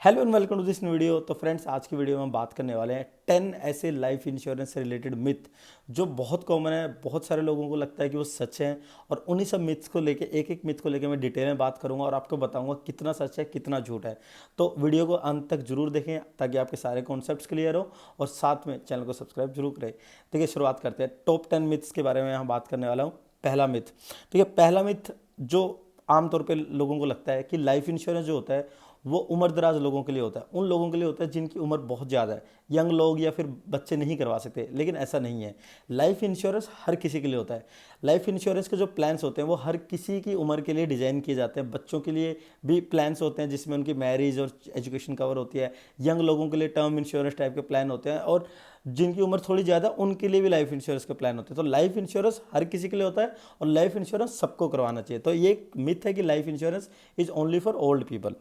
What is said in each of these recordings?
Hello and welcome to this new video. तो friends, आज की वीडियो में हम बात करने वाले हैं 10 ऐसे लाइफ इंश्योरेंस से रिलेटेड मिथ जो बहुत कॉमन है, बहुत सारे लोगों को लगता है कि वो सच हैं। और उन्हीं सब मिथ्स को लेके एक एक मिथ को लेके मैं डिटेल में बात करूंगा और आपको बताऊंगा कितना सच है कितना झूठ है। तो वीडियो को अंत तक जरूर देखें ताकि आपके सारे कॉन्सेप्ट्स क्लियर हो और साथ में चैनल को सब्सक्राइब जरूर करें। देखिए, शुरुआत करते हैं। टॉप 10 मिथ्स के बारे में यहाँ बात करने वाला हूँ। पहला मिथ, ठीक है, पहला मिथ जो आमतौर पे लोगों को लगता है कि लाइफ इंश्योरेंस जो होता है वो उम्र दराज लोगों के लिए होता है, उन लोगों के लिए होता है जिनकी उम्र बहुत ज़्यादा है, यंग लोग या फिर बच्चे नहीं करवा सकते। लेकिन ऐसा नहीं है। लाइफ इंश्योरेंस हर किसी के लिए होता है। लाइफ इंश्योरेंस के जो प्लान्स होते हैं वो हर किसी की उम्र के लिए डिज़ाइन किए जाते हैं। बच्चों के लिए भी प्लान्स होते हैं जिसमें उनकी मैरिज और एजुकेशन कवर होती है। यंग लोगों के लिए टर्म इंश्योरेंस टाइप के प्लान होते हैं और जिनकी उम्र थोड़ी ज़्यादा उनके लिए भी लाइफ इंश्योरेंस के प्लान होते हैं। तो लाइफ इंश्योरेंस हर किसी के लिए होता है और लाइफ इंश्योरेंस सबको करवाना चाहिए। तो ये एक मिथ है कि life insurance is only for old people.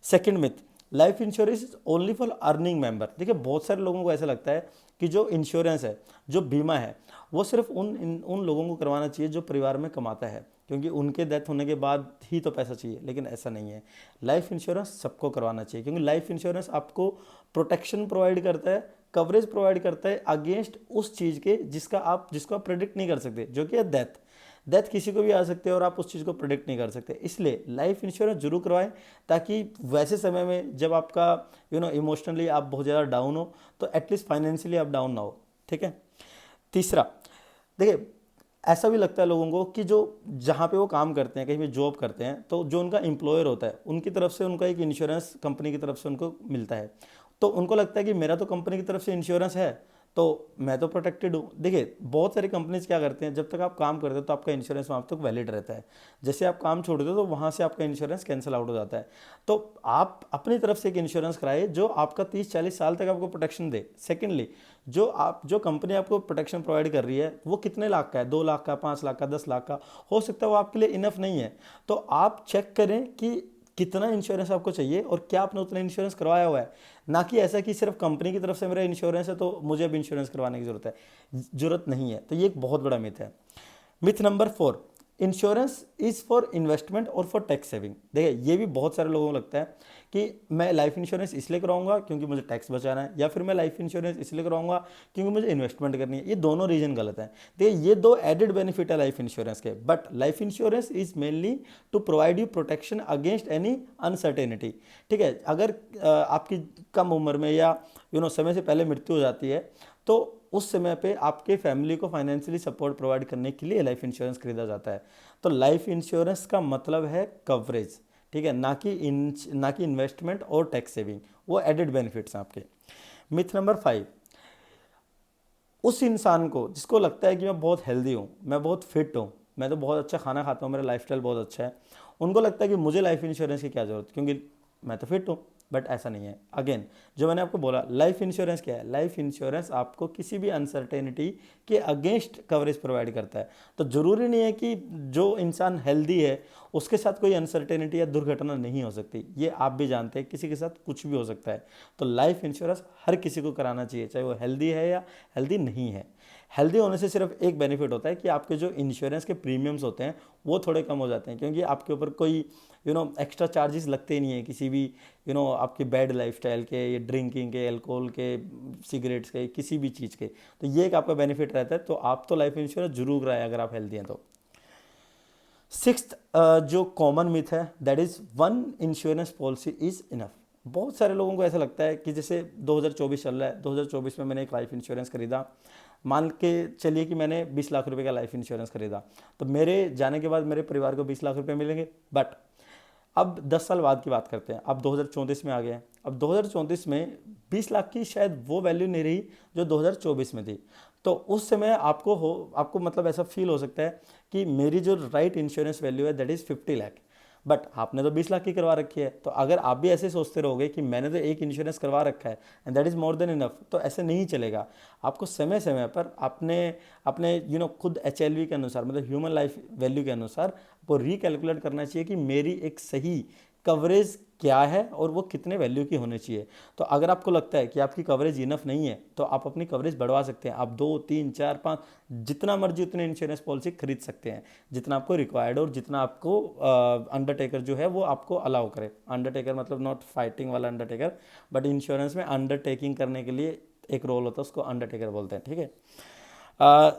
Second myth, life insurance is only for earning member. देखिए, बहुत सारे लोगों को ऐसा लगता है कि जो इंश्योरेंस है, जो बीमा है, वो सिर्फ उन लोगों को करवाना चाहिए जो परिवार में कमाता है, क्योंकि उनके डेथ होने के बाद ही तो पैसा चाहिए। लेकिन ऐसा नहीं है। लाइफ इंश्योरेंस सबको करवाना चाहिए क्योंकि लाइफ इंश्योरेंस आपको प्रोटेक्शन प्रोवाइड करता है, कवरेज प्रोवाइड करता है अगेंस्ट उस चीज़ के जिसको आप प्रेडिक्ट नहीं कर सकते, जो कि है डेथ। डेथ किसी को भी आ सकते हैं और आप उस चीज़ को प्रेडिक्ट नहीं कर सकते। इसलिए लाइफ इंश्योरेंस जरूर करवाएं ताकि वैसे समय में जब आपका इमोशनली आप बहुत ज़्यादा डाउन हो तो एटलीस्ट फाइनेंशियली आप डाउन ना हो। ठीक है। तीसरा, देखिए, ऐसा भी लगता है लोगों को कि जो जहाँ पे वो काम करते हैं, कहीं भी जॉब करते हैं, तो जो उनका एम्प्लॉयर होता है उनकी तरफ से उनका एक इंश्योरेंस कंपनी की तरफ से उनको मिलता है। तो उनको लगता है कि मेरा तो कंपनी की तरफ से इंश्योरेंस है तो मैं तो प्रोटेक्टेड हूँ। देखिए, बहुत सारी कंपनीज क्या करते हैं, जब तक आप काम करते हो तो आपका इंश्योरेंस वहाँ तक वैलिड रहता है। जैसे आप काम छोड़ देते हो तो वहाँ से आपका इंश्योरेंस कैंसिल आउट हो जाता है। तो आप अपनी तरफ से एक इंश्योरेंस कराइए जो आपका 30-40 साल तक आपको प्रोटेक्शन दे। सेकेंडली, जो कंपनी आपको प्रोटेक्शन प्रोवाइड कर रही है वो कितने लाख का है, 2 लाख का, 5 लाख का, 10 लाख का, हो सकता है वो आपके लिए इनफ नहीं है। तो आप चेक करें कि कितना इंश्योरेंस आपको चाहिए और क्या आपने उतना इंश्योरेंस करवाया हुआ है। ना कि ऐसा कि सिर्फ कंपनी की तरफ से मेरा इंश्योरेंस है तो मुझे अब इंश्योरेंस करवाने की जरूरत है। जरूरत नहीं है। तो ये एक बहुत बड़ा मिथ है। Myth number 4, insurance is for investment और फॉर टैक्स सेविंग। देखिए, ये भी बहुत सारे लोगों को लगता है कि मैं लाइफ इंश्योरेंस इसलिए कराऊंगा क्योंकि मुझे टैक्स बचाना है, या फिर मैं लाइफ इंश्योरेंस इसलिए कराऊंगा क्योंकि मुझे इन्वेस्टमेंट करनी है। ये दोनों रीजन गलत है। देखिए, ये दो एडेड बेनिफिट है लाइफ इंश्योरेंस के, but life insurance is mainly to provide you protection against any uncertainty. ठीक है। अगर आपकी कम उम्र में या समय से पहले मृत्यु हो जाती है तो उस समय पे आपके फैमिली को फाइनेंशियली सपोर्ट प्रोवाइड करने के लिए लाइफ इंश्योरेंस खरीदा जाता है। तो लाइफ इंश्योरेंस का मतलब है कवरेज, ठीक है, ना कि इन्वेस्टमेंट और टैक्स सेविंग। वो एडेड बेनिफिट्स हैं आपके। मिथ नंबर 5, उस इंसान को जिसको लगता है कि मैं बहुत हेल्दी हूँ, मैं बहुत फिट हूँ, मैं तो बहुत अच्छा खाना खाता हूँ, मेरा लाइफस्टाइल बहुत अच्छा है, उनको लगता है कि मुझे लाइफ इंश्योरेंस की क्या ज़रूरत, क्योंकि मैं तो फिट हूँ। बट ऐसा नहीं है। अगेन, जो मैंने आपको बोला, लाइफ इंश्योरेंस क्या है? लाइफ इंश्योरेंस आपको किसी भी अनसर्टेनिटी के अगेंस्ट कवरेज प्रोवाइड करता है। तो ज़रूरी नहीं है कि जो इंसान हेल्दी है उसके साथ कोई अनसर्टेनिटी या दुर्घटना नहीं हो सकती। ये आप भी जानते हैं, किसी के साथ कुछ भी हो सकता है। तो लाइफ इंश्योरेंस हर किसी को कराना चाहिए, चाहे वो हेल्दी है या हेल्दी नहीं है। हेल्दी होने से सिर्फ एक बेनिफिट होता है कि आपके जो इंश्योरेंस के प्रीमियम्स होते हैं वो थोड़े कम हो जाते हैं, क्योंकि आपके ऊपर कोई एक्स्ट्रा चार्जेस लगते ही नहीं है किसी भी आपकी बैड लाइफस्टाइल के, ये ड्रिंकिंग के, अल्कोहल के, सिगरेट्स के, किसी भी चीज़ के। तो ये एक आपका बेनिफिट रहता है। तो आप तो लाइफ इंश्योरेंस जरूर कराएं अगर आप हेल्दी हैं तो। सिक्स्थ, जो कॉमन मिथ है, that is one insurance policy is enough. बहुत सारे लोगों को ऐसा लगता है कि जैसे 2024 चल रहा है, 2024 में मैंने एक लाइफ इंश्योरेंस खरीदा। मान के चलिए कि मैंने 20 लाख रुपए का लाइफ इंश्योरेंस खरीदा, तो मेरे जाने के बाद मेरे परिवार को 20 लाख रुपए मिलेंगे। बट अब 10 साल बाद की बात करते हैं, अब 2034 में आ गए हैं। अब 2034 में 20 लाख की शायद वो वैल्यू नहीं रही जो 2024 में थी। तो उस समय आपको मतलब ऐसा फील हो सकता है कि मेरी जो राइट इंश्योरेंस वैल्यू है दैट इज़ 50 लाख, बट आपने तो 20 लाख की करवा रखी है। तो अगर आप भी ऐसे सोचते रहोगे कि मैंने तो एक इंश्योरेंस करवा रखा है and that is more than enough, तो ऐसे नहीं चलेगा। आपको समय समय पर अपने अपने खुद HLV के अनुसार, मतलब ह्यूमन लाइफ वैल्यू के अनुसार, वो रिकैलकुलेट करना चाहिए कि मेरी एक सही कवरेज क्या है और वो कितने वैल्यू की होनी चाहिए। तो अगर आपको लगता है कि आपकी कवरेज इनफ नहीं है तो आप अपनी कवरेज बढ़वा सकते हैं। आप 2, 3, 4, 5 जितना मर्जी उतने इंश्योरेंस पॉलिसी खरीद सकते हैं, जितना आपको रिक्वायर्ड और जितना आपको अंडरटेकर जो है वो आपको अलाउ करे। अंडरटेकर मतलब नॉट फाइटिंग वाला अंडरटेकर, बट इंश्योरेंस में अंडरटेकिंग करने के लिए एक रोल होता है, उसको अंडरटेकर बोलते हैं, ठीक है।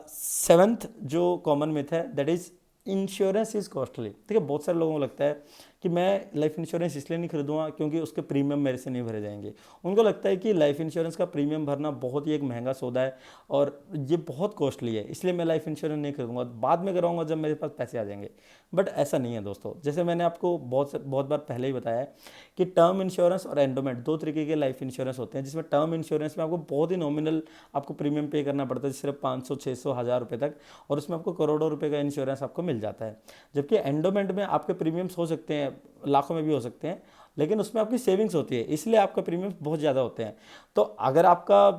सेवन्थ जो कॉमन मिथ है that is insurance is costly. ठीक है, बहुत सारे लोगों को लगता है कि मैं लाइफ इंश्योरेंस इसलिए नहीं खरीदूंगा क्योंकि उसके प्रीमियम मेरे से नहीं भरे जाएंगे। उनको लगता है कि लाइफ इंश्योरेंस का प्रीमियम भरना बहुत ही एक महंगा सौदा है और ये बहुत कॉस्टली है, इसलिए मैं लाइफ इंश्योरेंस नहीं खरीदूंगा, बाद में कराऊंगा जब मेरे पास पैसे आ जाएंगे। बट ऐसा नहीं है दोस्तों। जैसे मैंने आपको बहुत बार पहले ही बताया है कि टर्म इंश्योरेंस और एंडोमेंट दो तरीके के लाइफ इंश्योरेंस होते हैं, जिसमें टर्म इंश्योरेंस में आपको बहुत ही नॉमिनल आपको प्रीमियम पे करना पड़ता है, सिर्फ 500, 600, 1000 रुपये तक, और उसमें आपको करोड़ों रुपए का इंश्योरेंस आपको मिल जाता है। जबकि एंडोमेंट में आपके प्रीमियम्स हो सकते हैं, लाखों में भी हो सकते हैं, लेकिन उसमें आपकी सेविंग्स होती है, इसलिए आपका प्रीमियम बहुत ज़्यादा होते हैं। तो अगर आपका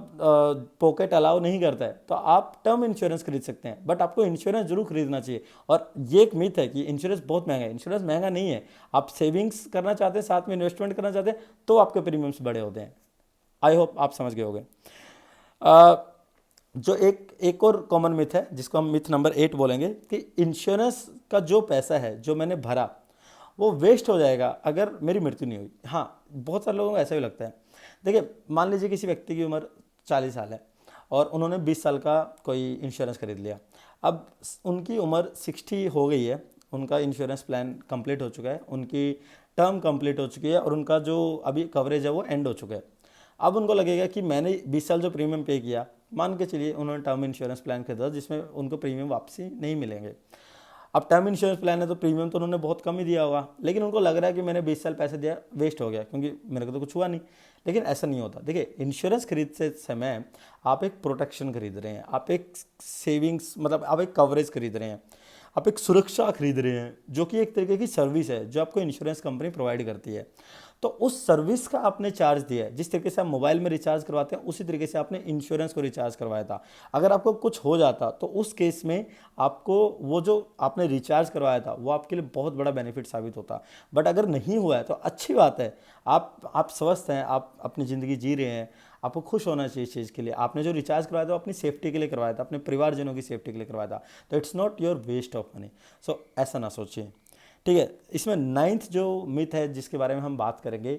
पॉकेट अलाउ नहीं करता है तो आप टर्म इंश्योरेंस खरीद सकते हैं, बट आपको इंश्योरेंस जरूर खरीदना चाहिए। और ये एक मिथ है कि इंश्योरेंस बहुत महंगा है। इंश्योरेंस महंगा नहीं है। आप सेविंग्स करना चाहते हैं, साथ में इन्वेस्टमेंट करना चाहते हैं, तो आपके प्रीमियम्स बड़े होते हैं। आई होप आप समझ गए होंगे। जो एक और कॉमन मिथ है जिसको हम मिथ नंबर 8 बोलेंगे कि इंश्योरेंस का जो पैसा है जो मैंने भरा वो वेस्ट हो जाएगा अगर मेरी मृत्यु नहीं हुई। हाँ, बहुत सारे लोगों को ऐसा भी लगता है। देखिए, मान लीजिए किसी व्यक्ति की उम्र 40 साल है और उन्होंने 20 साल का कोई इंश्योरेंस खरीद लिया। अब उनकी उम्र 60 हो गई है, उनका इंश्योरेंस प्लान कंप्लीट हो चुका है, उनकी टर्म कंप्लीट हो चुकी है और उनका जो अभी कवरेज है वो एंड हो चुका है। अब उनको लगेगा कि मैंने 20 साल जो प्रीमियम पे किया, मान के चलिए उन्होंने टर्म इंश्योरेंस प्लान खरीदा जिसमें उनको प्रीमियम वापसी नहीं मिलेंगे। अब टर्म इंश्योरेंस प्लान है तो प्रीमियम तो उन्होंने बहुत कम ही दिया होगा, लेकिन उनको लग रहा है कि मैंने 20 साल पैसे दिया, वेस्ट हो गया क्योंकि मेरे को तो कुछ हुआ नहीं। लेकिन ऐसा नहीं होता। देखिए, इंश्योरेंस खरीदते समय आप एक प्रोटेक्शन खरीद रहे हैं, आप एक सेविंग्स मतलब आप एक कवरेज खरीद रहे हैं, आप एक सुरक्षा खरीद रहे हैं, जो कि एक तरीके की सर्विस है जो आपको इंश्योरेंस कंपनी प्रोवाइड करती है। तो उस सर्विस का आपने चार्ज दिया है। जिस तरीके से आप मोबाइल में रिचार्ज करवाते हैं उसी तरीके से आपने इंश्योरेंस को रिचार्ज करवाया था। अगर आपको कुछ हो जाता तो उस केस में आपको वो जो आपने रिचार्ज करवाया था वो आपके लिए बहुत बड़ा बेनिफिट साबित होता। बट अगर नहीं हुआ है तो अच्छी बात है, आप स्वस्थ हैं, आप अपनी ज़िंदगी जी रहे हैं, आपको खुश होना चाहिए इस चीज़ के लिए। आपने जो रिचार्ज करवाया था वो अपनी सेफ्टी के लिए करवाया था, अपने परिवारजनों की सेफ्टी के लिए करवाया था। तो it's not your waste of money. So ऐसा ना सोचिए, ठीक है। इसमें 9th जो मिथ है जिसके बारे में हम बात करेंगे,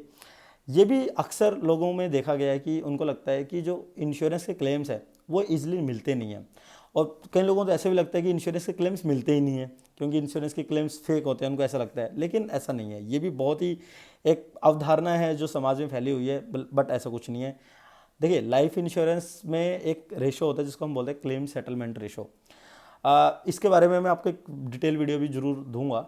ये भी अक्सर लोगों में देखा गया है कि उनको लगता है कि जो इंश्योरेंस के क्लेम्स है वो इजीली मिलते नहीं हैं। और कई लोगों को तो ऐसे भी लगता है कि इंश्योरेंस के क्लेम्स मिलते ही नहीं है क्योंकि इंश्योरेंस के क्लेम्स फेक होते हैं, उनको ऐसा लगता है। लेकिन ऐसा नहीं है। ये भी बहुत ही एक अवधारणा है जो समाज में फैली हुई है, बट ऐसा कुछ नहीं है। देखिए, लाइफ इंश्योरेंस में एक रेशो होता है जिसको हम बोलते हैं क्लेम सेटलमेंट रेशो। इसके बारे में मैं आपको एक डिटेल वीडियो भी जरूर दूंगा,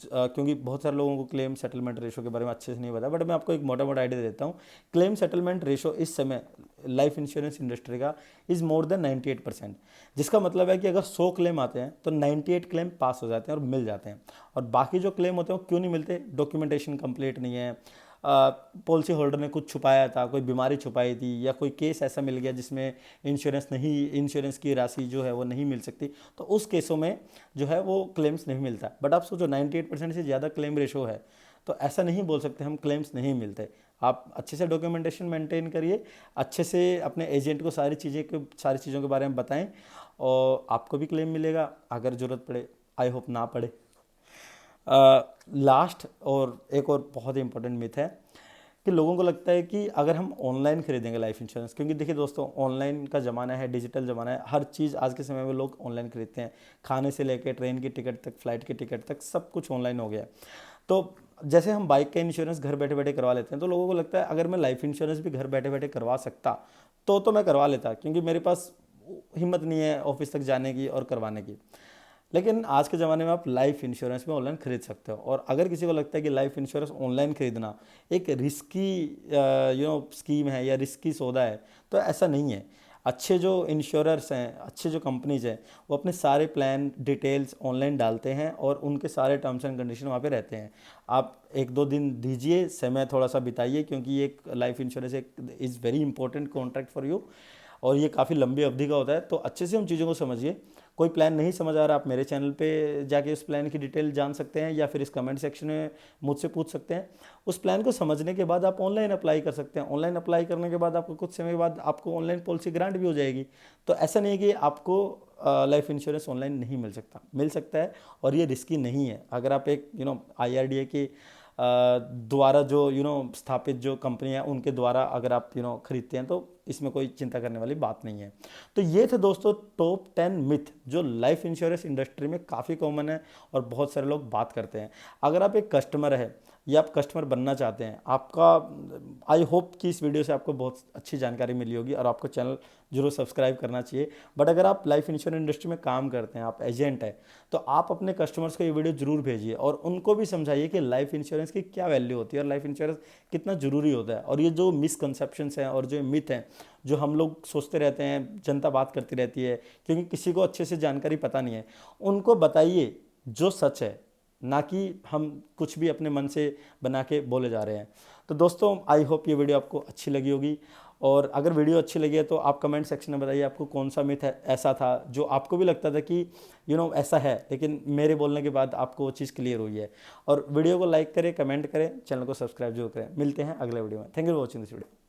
क्योंकि बहुत सारे लोगों को क्लेम सेटलमेंट रेशो के बारे में अच्छे से नहीं पता। बट मैं आपको एक मोटा मोटा आइडिया देता हूँ। क्लेम सेटलमेंट रेशो इस समय लाइफ इंश्योरेंस इंडस्ट्री का इज़ मोर देन 98%, जिसका मतलब है कि अगर 100 क्लेम आते हैं तो 98 क्लेम पास हो जाते हैं और मिल जाते हैं। और बाकी जो क्लेम होते हैं वो क्यों नहीं मिलते? डॉक्यूमेंटेशन कंप्लीट नहीं है, पॉलिसी होल्डर ने कुछ छुपाया था, कोई बीमारी छुपाई थी, या कोई केस ऐसा मिल गया जिसमें इंश्योरेंस की राशि जो है वो नहीं मिल सकती, तो उस केसों में जो है वो क्लेम्स नहीं मिलता। बट आप सोचो 98% से ज़्यादा क्लेम रेशो है, तो ऐसा नहीं बोल सकते हम क्लेम्स नहीं मिलते। आप अच्छे से डॉक्यूमेंटेशन मेंटेन करिए, अच्छे से अपने एजेंट को सारी चीज़ों के बारे में बताएं और आपको भी क्लेम मिलेगा अगर ज़रूरत पड़े। आई होप ना पड़े। लास्ट और एक और बहुत ही इंपॉर्टेंट मिथ है कि लोगों को लगता है कि अगर हम ऑनलाइन खरीदेंगे लाइफ इंश्योरेंस, क्योंकि देखिए दोस्तों, ऑनलाइन का ज़माना है, डिजिटल ज़माना है, हर चीज़ आज के समय में लोग ऑनलाइन खरीदते हैं। खाने से लेकर ट्रेन की टिकट तक, फ्लाइट की टिकट तक, सब कुछ ऑनलाइन हो गया है। तो जैसे हम बाइक का इंश्योरेंस घर बैठे बैठे करवा लेते हैं, तो लोगों को लगता है अगर मैं लाइफ इंश्योरेंस भी घर बैठे बैठे करवा सकता तो मैं करवा लेता, क्योंकि मेरे पास हिम्मत नहीं है ऑफिस तक जाने की और करवाने की। लेकिन आज के ज़माने में आप लाइफ इंश्योरेंस में ऑनलाइन खरीद सकते हो। और अगर किसी को लगता है कि लाइफ इंश्योरेंस ऑनलाइन खरीदना एक रिस्की स्कीम है या रिस्की सौदा है, तो ऐसा नहीं है। अच्छे जो इंश्योरर्स हैं, अच्छे जो कंपनीज हैं, वो अपने सारे प्लान डिटेल्स ऑनलाइन डालते हैं और उनके सारे टर्म्स एंड कंडीशन वहाँ पे रहते हैं। आप 1-2 दिन दीजिए, समय थोड़ा सा बिताइए, क्योंकि एक लाइफ इंश्योरेंस एक is very important contract for you. और ये काफ़ी लंबी अवधि का होता है। तो अच्छे से उन चीज़ों को समझिए। कोई प्लान नहीं समझ आ रहा, आप मेरे चैनल पे जाके उस प्लान की डिटेल जान सकते हैं, या फिर इस कमेंट सेक्शन में मुझसे पूछ सकते हैं। उस प्लान को समझने के बाद आप ऑनलाइन अप्लाई कर सकते हैं। ऑनलाइन अप्लाई करने के बाद आपको कुछ समय के बाद आपको ऑनलाइन पॉलिसी ग्रांट भी हो जाएगी। तो ऐसा नहीं है कि आपको लाइफ इंश्योरेंस ऑनलाइन नहीं मिल सकता, मिल सकता है। और ये रिस्की नहीं है। अगर आप एक IRDA के द्वारा जो स्थापित जो कंपनी है उनके द्वारा अगर आप खरीदते हैं, तो इसमें कोई चिंता करने वाली बात नहीं है। तो ये थे दोस्तों टॉप 10 मिथ जो लाइफ इंश्योरेंस इंडस्ट्री में काफ़ी कॉमन है और बहुत सारे लोग बात करते हैं। अगर आप एक कस्टमर है या आप कस्टमर बनना चाहते हैं, आपका आई होप कि इस वीडियो से आपको बहुत अच्छी जानकारी मिली होगी और आपको चैनल जरूर सब्सक्राइब करना चाहिए। बट अगर आप लाइफ इंश्योरेंस इंडस्ट्री में काम करते हैं, आप एजेंट हैं, तो आप अपने कस्टमर्स को ये वीडियो जरूर भेजिए और उनको भी समझाइए कि लाइफ इंश्योरेंस की क्या वैल्यू होती है और लाइफ इंश्योरेंस कितना ज़रूरी होता है। और ये जो मिसकंसेप्शंस हैं और जो मिथ हैं जो हम लोग सोचते रहते हैं, जनता बात करती रहती है क्योंकि किसी को अच्छे से जानकारी पता नहीं है, उनको बताइए जो सच है, ना कि हम कुछ भी अपने मन से बना के बोले जा रहे हैं। तो दोस्तों आई होप ये वीडियो आपको अच्छी लगी होगी। और अगर वीडियो अच्छी लगी है तो आप कमेंट सेक्शन में बताइए आपको कौन सा मिथ है ऐसा था जो आपको भी लगता था कि ऐसा है, लेकिन मेरे बोलने के बाद आपको वो चीज़ क्लियर हुई है। और वीडियो को लाइक करें, कमेंट करें, चैनल को सब्सक्राइब जरूर करें। मिलते हैं अगले वीडियो में। Thank you for watching this video.